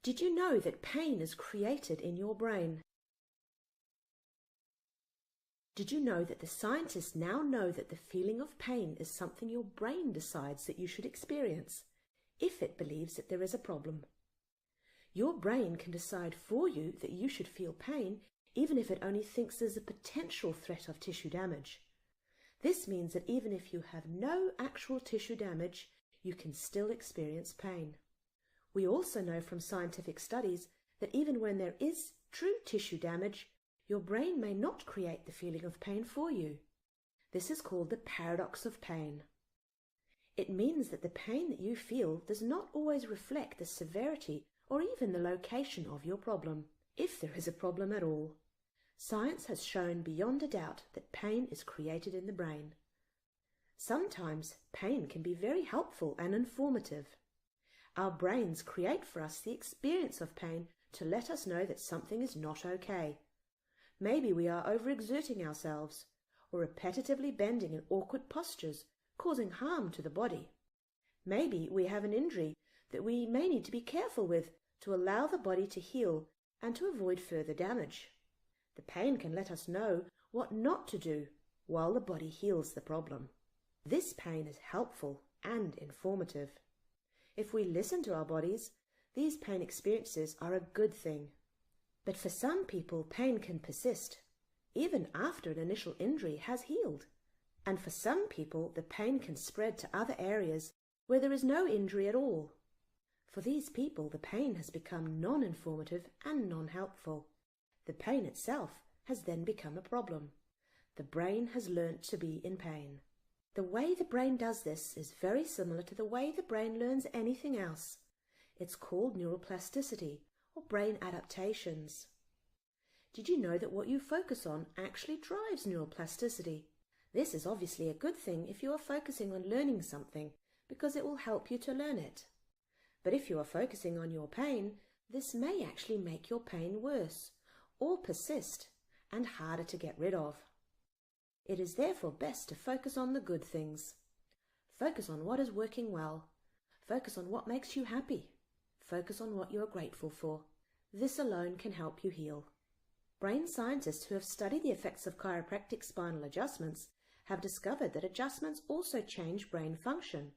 Did you know that pain is created in your brain? Did you know that the scientists now know that the feeling of pain is something your brain decides that you should experience, if it believes that there is a problem? Your brain can decide for you that you should feel pain, even if it only thinks there's a potential threat of tissue damage. This means that even if you have no actual tissue damage, you can still experience pain. We also know from scientific studies that even when there is true tissue damage, your brain may not create the feeling of pain for you. This is called the paradox of pain. It means that the pain that you feel does not always reflect the severity or even the location of your problem, if there is a problem at all. Science has shown beyond a doubt that pain is created in the brain. Sometimes pain can be very helpful and informative. Our brains create for us the experience of pain to let us know that something is not okay. Maybe we are overexerting ourselves, or repetitively bending in awkward postures, causing harm to the body. Maybe we have an injury that we may need to be careful with to allow the body to heal and to avoid further damage. The pain can let us know what not to do while the body heals the problem. This pain is helpful and informative. If we listen to our bodies, these pain experiences are a good thing. But for some people, pain can persist, even after an initial injury has healed. And for some people, the pain can spread to other areas where there is no injury at all. For these people, the pain has become non-informative and non-helpful. The pain itself has then become a problem. The brain has learnt to be in pain. The way the brain does this is very similar to the way the brain learns anything else. It's called neuroplasticity, or brain adaptations. Did you know that what you focus on actually drives neuroplasticity? This is obviously a good thing if you are focusing on learning something, because it will help you to learn it. But if you are focusing on your pain, this may actually make your pain worse, or persist, and harder to get rid of. It is therefore best to focus on the good things. Focus on what is working well. Focus on what makes you happy. Focus on what you are grateful for. This alone can help you heal. Brain scientists who have studied the effects of chiropractic spinal adjustments have discovered that adjustments also change brain function.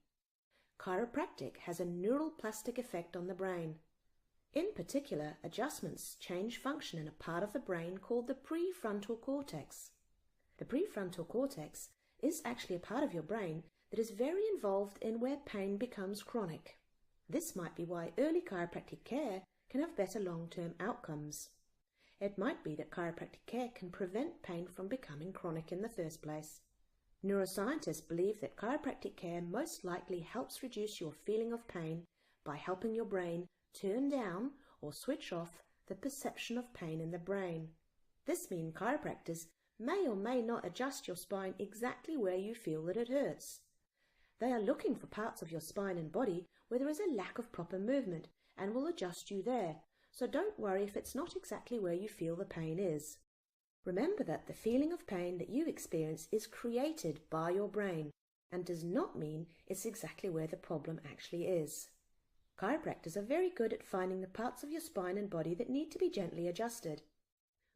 Chiropractic has a neuroplastic effect on the brain. In particular, adjustments change function in a part of the brain called the prefrontal cortex. The prefrontal cortex is actually a part of your brain that is very involved in where pain becomes chronic. This might be why early chiropractic care can have better long-term outcomes. It might be that chiropractic care can prevent pain from becoming chronic in the first place. Neuroscientists believe that chiropractic care most likely helps reduce your feeling of pain by helping your brain turn down or switch off the perception of pain in the brain. This means chiropractors may or may not adjust your spine exactly where you feel that it hurts. They are looking for parts of your spine and body where there is a lack of proper movement and will adjust you there, so don't worry if it's not exactly where you feel the pain is. Remember that the feeling of pain that you experience is created by your brain and does not mean it's exactly where the problem actually is. Chiropractors are very good at finding the parts of your spine and body that need to be gently adjusted.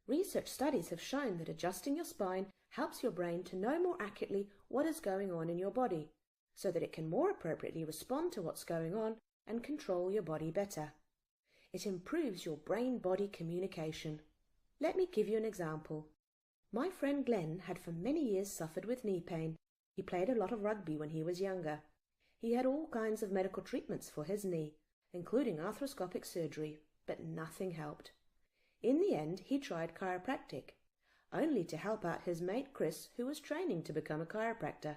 Research studies have shown that adjusting your spine helps your brain to know more accurately what is going on in your body, so that it can more appropriately respond to what's going on and control your body better. It improves your brain-body communication. Let me give you an example. My friend Glenn had for many years suffered with knee pain. He played a lot of rugby when he was younger. He had all kinds of medical treatments for his knee, including arthroscopic surgery, but nothing helped. In the end, he tried chiropractic, only to help out his mate Chris, who was training to become a chiropractor.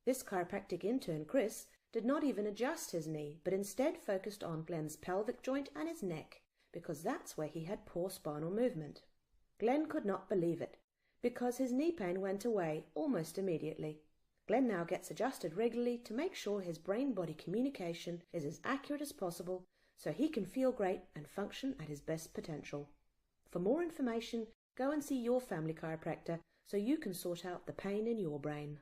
This chiropractic intern, Chris, did not even adjust his knee, but instead focused on Glenn's pelvic joint and his neck, because that's where he had poor spinal movement. Glenn could not believe it, because his knee pain went away almost immediately. Glenn now gets adjusted regularly to make sure his brain-body communication is as accurate as possible so he can feel great and function at his best potential. For more information, go and see your family chiropractor so you can sort out the pain in your brain.